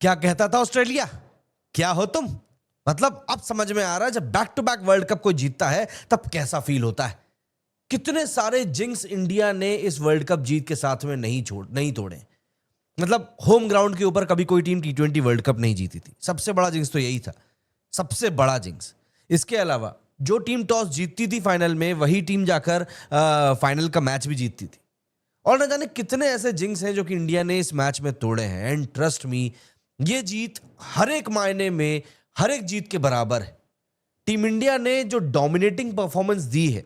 क्या कहता था ऑस्ट्रेलिया, क्या हो तुम। मतलब अब समझ में आ रहा है जब back to back world cup कोई जीतता है तब कैसा फील होता है। कितने सारे जिंक्स इंडिया ने इस वर्ल्ड कप जीत के साथ में नहीं तोड़े। मतलब होम ग्राउंड के ऊपर कभी कोई टीम T20 वर्ल्ड कप नहीं जीती थी। सबसे बड़ा जिंक्स तो यही था, सबसे बड़ा जिंक्स। इसके अलावा जो टीम टॉस जीतती थी फाइनल में, वही टीम जाकर फाइनल का मैच भी जीतती थी। और न जाने कितने ऐसे जिंक्स हैं जो कि इंडिया ने इस मैच में तोड़े हैं। एंड ट्रस्ट मी, ये जीत हर एक मायने में हर एक जीत के बराबर है। टीम इंडिया ने जो डोमिनेटिंग परफॉर्मेंस दी है,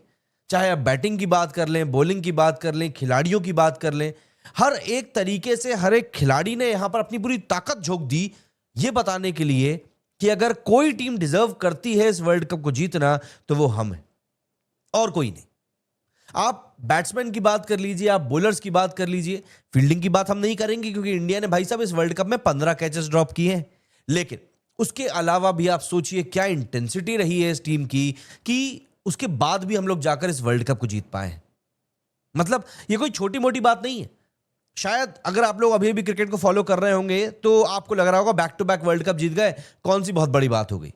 चाहे आप बैटिंग की बात कर लें, बॉलिंग की बात कर लें, खिलाड़ियों की बात कर लें, हर एक तरीके से हर एक खिलाड़ी ने यहां पर अपनी पूरी ताकत झोंक दी, ये बताने के लिए कि अगर कोई टीम डिजर्व करती है इस वर्ल्ड कप को जीतना तो वो हम हैं और कोई नहीं। आप बैट्समैन की बात कर लीजिए, आप बॉलर्स की बात कर लीजिए, फील्डिंग की बात हम नहीं करेंगे क्योंकि इंडिया ने भाई साहब इस वर्ल्ड कप में 15 कैचेस ड्रॉप किए हैं। लेकिन उसके अलावा भी आप सोचिए क्या इंटेंसिटी रही है इस टीम की कि उसके बाद भी हम लोग जाकर इस वर्ल्ड कप को जीत पाए हैं। मतलब ये कोई छोटी मोटी बात नहीं है। शायद अगर आप लोग अभी भी क्रिकेट को फॉलो कर रहे होंगे तो आपको लग रहा होगा back to back world Cup जीत गए, कौन सी बहुत बड़ी बात हो गई।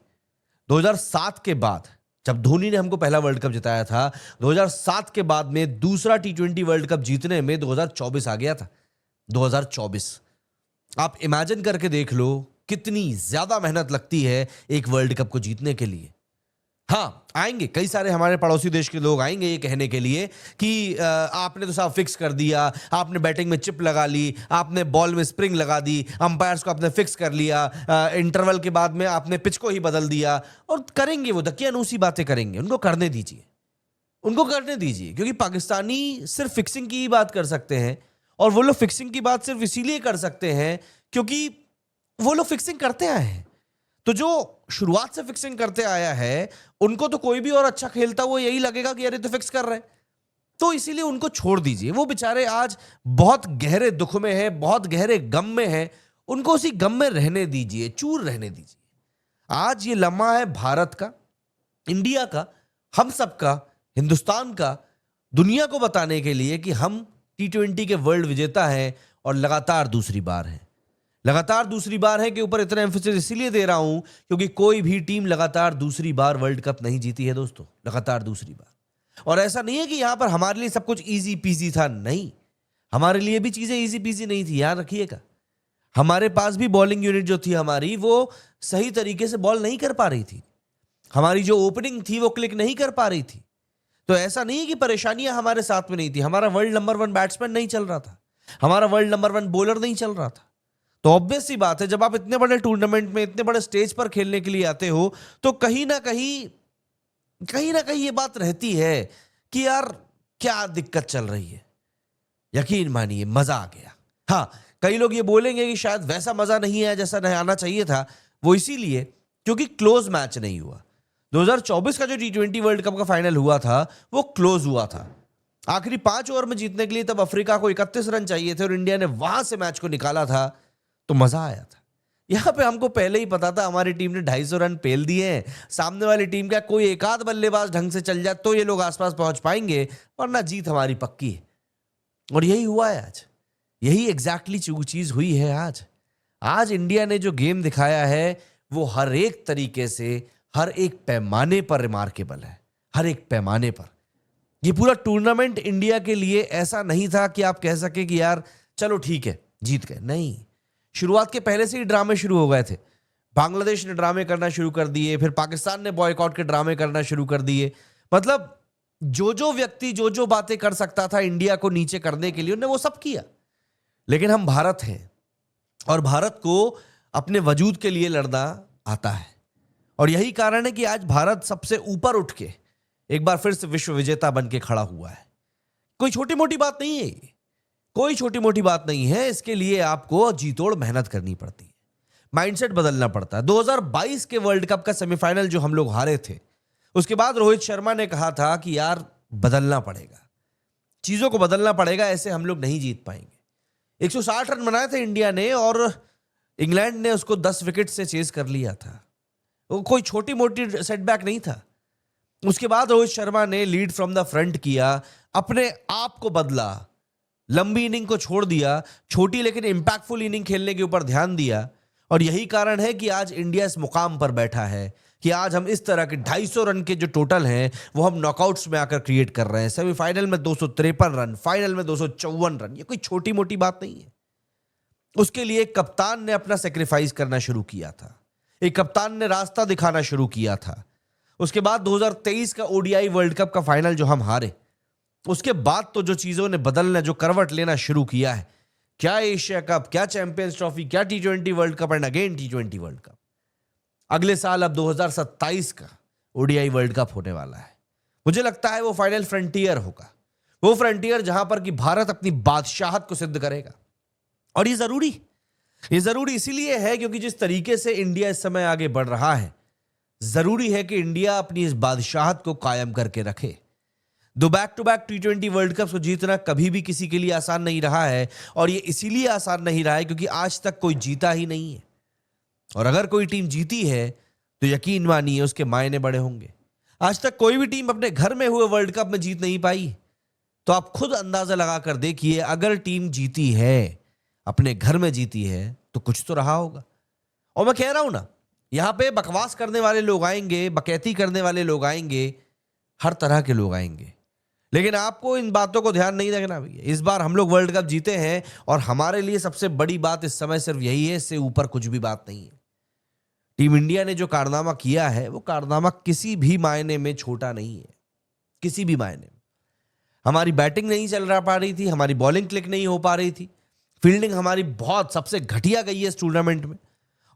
2007 के बाद जब धोनी ने हमको पहला वर्ल्ड कप जिताया था, 2007 के बाद में दूसरा T20 वर्ल्ड कप जीतने में 2024 आ गया था। 2024 आप इमेजिन करके देख लो कितनी ज्यादा मेहनत लगती है एक वर्ल्ड कप को जीतने के लिए। हाँ, आएंगे कई सारे हमारे पड़ोसी देश के लोग आएंगे ये कहने के लिए कि आपने तो साफ फिक्स कर दिया, आपने बैटिंग में चिप लगा ली, आपने बॉल में स्प्रिंग लगा दी, अंपायर्स को आपने फिक्स कर लिया, इंटरवल के बाद में आपने पिच को ही बदल दिया। और करेंगे वो दकियानूसी बातें करेंगे, उनको करने दीजिए, उनको करने दीजिए, क्योंकि पाकिस्तानी सिर्फ फिक्सिंग की ही बात कर सकते हैं। और वो लोग फिक्सिंग की बात सिर्फ इसीलिए कर सकते हैं क्योंकि वो लोग फिक्सिंग करते आए हैं। तो जो शुरुआत से फिक्सिंग करते आया है, उनको तो कोई भी और अच्छा खेलता वो यही लगेगा कि अरे तो फिक्स कर रहे हैं। तो इसीलिए उनको छोड़ दीजिए। वो बेचारे आज बहुत गहरे दुख में हैं, बहुत गहरे गम में हैं, उनको उसी गम में रहने दीजिए, चूर रहने दीजिए। आज ये लम्हा है भारत का, इंडिया का, हम सब का, हिंदुस्तान का, दुनिया को बताने के लिए कि हम T20 के वर्ल्ड विजेता हैं और लगातार दूसरी बार हैं। लगातार दूसरी बार है के ऊपर इतना एम्फेसिस इसीलिए दे रहा हूं क्योंकि कोई भी टीम लगातार दूसरी बार वर्ल्ड कप नहीं जीती है दोस्तों, लगातार दूसरी बार। और ऐसा नहीं है कि यहां पर हमारे लिए सब कुछ इजी पीजी था, नहीं, हमारे लिए भी चीजें इजी पीजी नहीं थी, याद रखिएगा। हमारे पास भी बॉलिंग यूनिट जो थी हमारी, वो सही तरीके से बॉल नहीं कर पा रही थी। हमारी जो ओपनिंग थी वो क्लिक नहीं कर पा रही थी। तो ऐसा नहीं है कि परेशानियां हमारे साथ में नहीं थी। हमारा वर्ल्ड नंबर 1 बैट्समैन नहीं चल रहा था, हमारा वर्ल्ड नंबर 1 बॉलर नहीं चल रहा था। तो ऑब्वियस सी बात है, जब आप इतने बड़े टूर्नामेंट में इतने बड़े स्टेज पर खेलने के लिए आते हो तो कहीं ना कहीं ये बात रहती है कि यार क्या दिक्कत चल रही है। यकीन मानिए मजा आ गया। हाँ, कई लोग ये बोलेंगे कि शायद वैसा मजा नहीं है जैसा नहीं आना चाहिए था। वो इसीलिए क्योंकि क्लोज मैच नहीं हुआ। 2024 का जो T20 वर्ल्ड कप का फाइनल हुआ था वो क्लोज हुआ था। आखिरी 5 ओवर में जीतने के लिए तब अफ्रीका को 31 रन चाहिए थे और इंडिया ने वहां से मैच को निकाला था, तो मजा आया था। यहां पे हमको पहले ही पता था हमारी टीम ने 250 रन पेल दिए हैं। सामने वाली टीम का कोई एक आध बल्लेबाज ढंग से चल जाए तो ये लोग आसपास पहुंच पाएंगे, वरना जीत हमारी पक्की है। और यही हुआ है आज, यही एग्जैक्टली चीज हुई है आज। आज इंडिया ने जो गेम दिखाया है वो हर एक तरीके से, हर एक पैमाने पर रिमार्केबल है, हर एक पैमाने पर। ये पूरा टूर्नामेंट इंडिया के लिए ऐसा नहीं था कि आप कह सके कि यार चलो ठीक है जीत गए, नहीं। शुरुआत के पहले से ही ड्रामे शुरू हो गए थे। बांग्लादेश ने ड्रामे करना शुरू कर दिए, फिर पाकिस्तान ने बॉयकॉट के ड्रामे करना शुरू कर दिए। मतलब जो व्यक्ति जो बातें कर सकता था इंडिया को नीचे करने के लिए, उन्होंने वो सब किया। लेकिन हम भारत हैं और भारत को अपने वजूद के लिए लड़ना आता है। और यही कारण है कि आज भारत सबसे ऊपर उठ के एक बार फिर से विश्व विजेता बन के खड़ा हुआ है। कोई छोटी मोटी बात नहीं है ये, कोई छोटी मोटी बात नहीं है। इसके लिए आपको जीतोड़ मेहनत करनी पड़ती है, माइंडसेट बदलना पड़ता है। 2022 के वर्ल्ड कप का सेमीफाइनल जो हम लोग हारे थे, उसके बाद रोहित शर्मा ने कहा था कि यार बदलना पड़ेगा, चीजों को बदलना पड़ेगा, ऐसे हम लोग नहीं जीत पाएंगे। 160 रन बनाए थे इंडिया ने और इंग्लैंड ने उसको 10 विकेट से चेज कर लिया था। वो कोई छोटी मोटी सेटबैक नहीं था। उसके बाद रोहित शर्मा ने लीड फ्रॉम द फ्रंट किया, अपने आप को बदला, लंबी इनिंग को छोड़ दिया, छोटी लेकिन इंपैक्टफुल इनिंग खेलने के ऊपर ध्यान दिया और यही कारण है कि आज इंडिया इस मुकाम पर बैठा है कि आज हम इस तरह के 250 रन के जो टोटल हैं वो हम नॉकआउट्स में आकर क्रिएट कर रहे हैं। सेमीफाइनल में 253 रन, फाइनल में 254 रन, ये कोई छोटी मोटी बात नहीं है। उसके लिए एक कप्तान ने अपना सेक्रीफाइस करना शुरू किया था, एक कप्तान ने रास्ता दिखाना शुरू किया था। उसके बाद 2023 का ओडीआई वर्ल्ड कप का फाइनल जो हम हारे, उसके बाद तो जो चीजों ने बदलना, जो करवट लेना शुरू किया है, क्या एशिया कप, क्या चैंपियंस ट्रॉफी, क्या T20 world cup and again T20 world cup. अगले साल अब 2027 का ओडीआई वर्ल्ड कप होने वाला है। मुझे लगता है वो फाइनल फ्रंटियर होगा, वो फ्रंटियर जहां पर कि भारत अपनी बादशाहत को सिद्ध करेगा। और ये जरूरी इसीलिए है क्योंकि जिस तरीके से इंडिया इस समय आगे बढ़ रहा है, जरूरी है कि इंडिया अपनी इस बादशाहत को कायम करके रखे। दो back to back T20 world cup को जीतना कभी भी किसी के लिए आसान नहीं रहा है, और ये इसीलिए आसान नहीं रहा है क्योंकि आज तक कोई जीता ही नहीं है। और अगर कोई टीम जीती है तो यकीन मानिए उसके मायने बड़े होंगे। आज तक कोई भी टीम अपने घर में हुए वर्ल्ड कप में जीत नहीं पाई, तो आप खुद अंदाजा लगाकर देखिए, अगर टीम जीती है, अपने घर में जीती है, तो कुछ तो रहा होगा। और मैं कह रहा हूं ना, यहां पे बकवास करने वाले लोग आएंगे, बकैती करने वाले लोग आएंगे, हर तरह के लोग आएंगे, लेकिन आपको इन बातों को ध्यान नहीं रखना भैया। इस बार हम लोग वर्ल्ड कप जीते हैं और हमारे लिए सबसे बड़ी बात इस समय सिर्फ यही है, इससे ऊपर कुछ भी बात नहीं है। टीम इंडिया ने जो कारनामा किया है, वो कारनामा किसी भी मायने में छोटा नहीं है, किसी भी मायने में। हमारी बैटिंग नहीं चल रहा पा रही थी, हमारी बॉलिंग क्लिक नहीं हो पा रही थी, फील्डिंग हमारी बहुत सबसे घटिया गई है इस टूर्नामेंट में।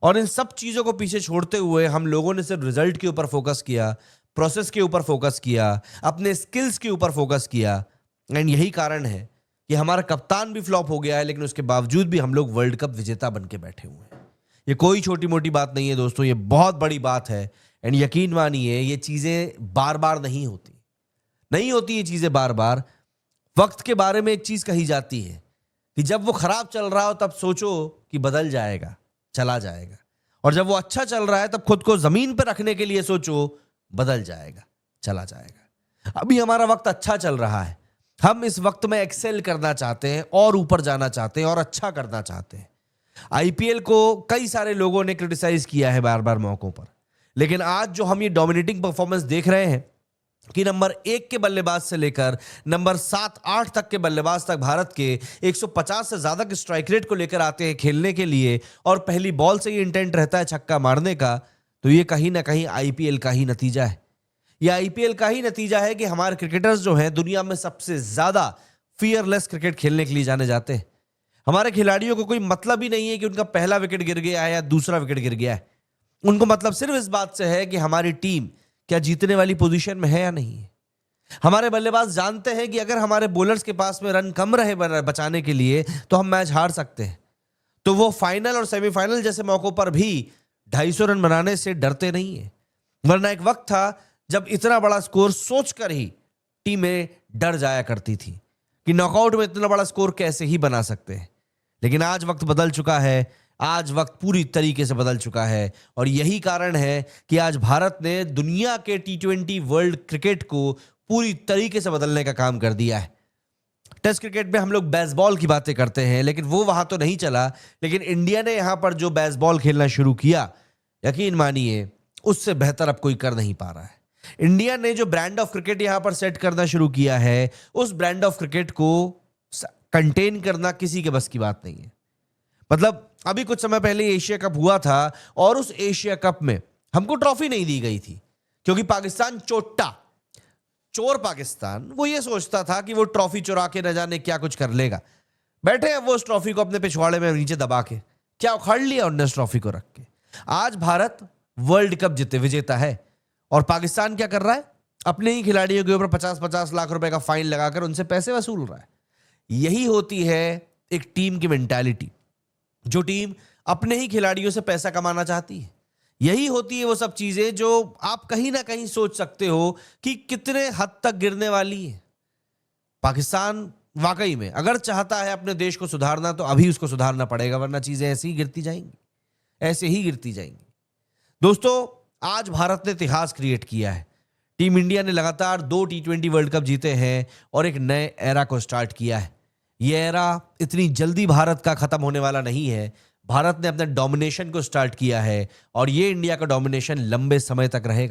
और इन सब चीजों को पीछे छोड़ते हुए हम लोगों ने सिर्फ रिजल्ट के ऊपर फोकस किया, प्रोसेस के ऊपर फोकस किया, अपने स्किल्स के ऊपर फोकस किया। एंड यही कारण है कि हमारा कप्तान भी फ्लॉप हो गया है, लेकिन उसके बावजूद भी हम लोग वर्ल्ड कप विजेता बन के बैठे हुए हैं। ये कोई छोटी मोटी बात नहीं है दोस्तों, ये बहुत बड़ी बात है। एंड यकीन मानिए ये चीजें बार बार नहीं होती ये चीजें बार बार। वक्त के बारे में एक चीज कही जाती है कि जब वो खराब चल रहा हो तब सोचो कि बदल जाएगा, चला जाएगा, और जब वो अच्छा चल रहा है तब खुद को जमीन पर रखने के लिए सोचो, बदल जाएगा, चला जाएगा। अभी हमारा वक्त अच्छा चल रहा है, हम इस वक्त में एक्सेल करना चाहते हैं और ऊपर जाना चाहते हैं और अच्छा करना चाहते हैं। आईपीएल को कई सारे लोगों ने क्रिटिसाइज किया है बार बार मौकों पर, लेकिन आज जो हम ये डोमिनेटिंग परफॉर्मेंस देख रहे हैं कि नंबर 1 के बल्लेबाज से लेकर नंबर 7-8 तक के बल्लेबाज तक भारत के 150 से ज्यादा के स्ट्राइक रेट को लेकर आते हैं खेलने के लिए, और पहली बॉल से ही इंटेंट रहता है छक्का मारने का, तो ये कहीं ना कहीं आईपीएल का ही नतीजा है। ये आईपीएल का ही नतीजा है कि हमारे क्रिकेटर्स जो हैं दुनिया में सबसे ज्यादा फियरलेस क्रिकेट खेलने के लिए जाने जाते हैं। हमारे खिलाड़ियों को कोई मतलब ही नहीं है कि उनका पहला विकेट गिर गया है या दूसरा विकेट गिर गया है। उनको मतलब सिर्फ इस बात से है कि हमारी टीम क्या जीतने वाली पोजीशन में है या नहीं है। हमारे बल्लेबाज जानते हैं कि अगर हमारे बॉलर्स के पास में रन कम रहे बचाने के लिए तो हम मैच हार सकते हैं, तो वो फाइनल और सेमीफाइनल जैसे मौकों पर भी 250 रन बनाने से डरते नहीं है। वरना एक वक्त था जब इतना बड़ा स्कोर सोचकर ही टीमें डर जाया करती थी कि नॉकआउट में इतना बड़ा स्कोर कैसे ही बना सकते हैं। लेकिन आज वक्त बदल चुका है, आज वक्त पूरी तरीके से बदल चुका है, और यही कारण है कि आज भारत ने दुनिया के T20 वर्ल्ड क्रिकेट को पूरी तरीके से बदलने का काम कर दिया है। टेस्ट क्रिकेट में हम लोग बेसबॉल की बातें करते हैं, लेकिन वो वहां तो नहीं चला, लेकिन इंडिया ने यहां पर जो बेसबॉल खेलना शुरू किया, यकीन मानिए उससे बेहतर अब कोई कर नहीं पा रहा है। इंडिया ने जो ब्रांड ऑफ क्रिकेट यहां पर सेट करना शुरू किया है, उस ब्रांड ऑफ क्रिकेट को कंटेन करना किसी के बस की बात नहीं है। मतलब अभी कुछ समय पहले एशिया कप हुआ था और उस एशिया कप में हमको ट्रॉफी नहीं दी गई थी क्योंकि पाकिस्तान चोर पाकिस्तान, वो ये सोचता था कि वो ट्रॉफी चुरा के न जाने क्या कुछ कर लेगा। बैठे हैं वो उस ट्रॉफी को अपने पिछवाड़े में नीचे दबा के, क्या उखाड़ लिया उन्होंने उस ट्रॉफी को रख के। आज भारत वर्ल्ड कप विजेता है और पाकिस्तान क्या कर रहा है, अपने ही खिलाड़ियों के ऊपर 50-50 लाख रुपए का फाइन लगाकर उनसे पैसे वसूल रहा है। यही होती है एक टीम की मेंटालिटी, जो टीम अपने ही खिलाड़ियों से पैसा कमाना चाहती है। यही होती है वो सब चीजें जो आप कहीं ना कहीं सोच सकते हो कि कितने हद तक गिरने वाली है। पाकिस्तान वाकई में अगर चाहता है अपने देश को सुधारना तो अभी उसको सुधारना पड़ेगा, वरना चीजें ऐसे ही गिरती जाएंगी। दोस्तों, आज भारत ने इतिहास क्रिएट किया है। टीम इंडिया ने लगातार 2 T20 वर्ल्ड कप जीते हैं और एक नए एरा को स्टार्ट किया है। यह एरा इतनी जल्दी भारत का खत्म होने वाला नहीं है। भारत ने अपने डोमिनेशन को स्टार्ट किया है और ये इंडिया का डोमिनेशन लंबे समय तक रहेगा।